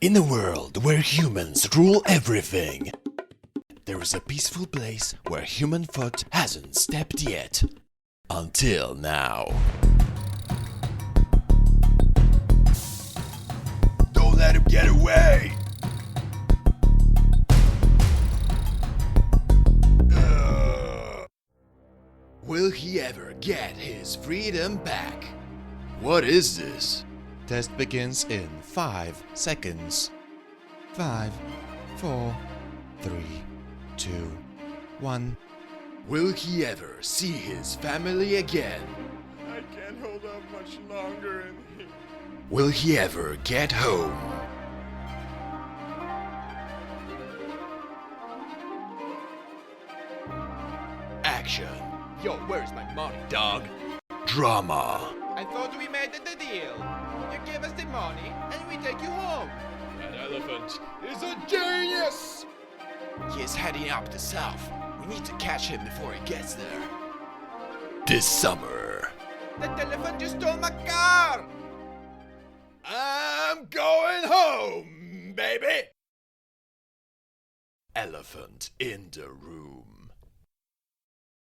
In a world where humans rule everything, there is a peaceful place where human foot hasn't stepped yet. Until now. Don't let him get away! Will he ever get his freedom back? What is this? Test begins in 5 seconds. 5, 4, 3, 2, 1. Will he ever see his family again? I can't hold up much longer in here. Will he ever get home? Action. Yo, where's my money, dog? Drama. I thought we made the deal. You give us the money and we take you home. That elephant is a genius! He is heading up the south. We need to catch him before he gets there. This summer. That elephant just stole my car! I'm going home, baby! Elephant in the room.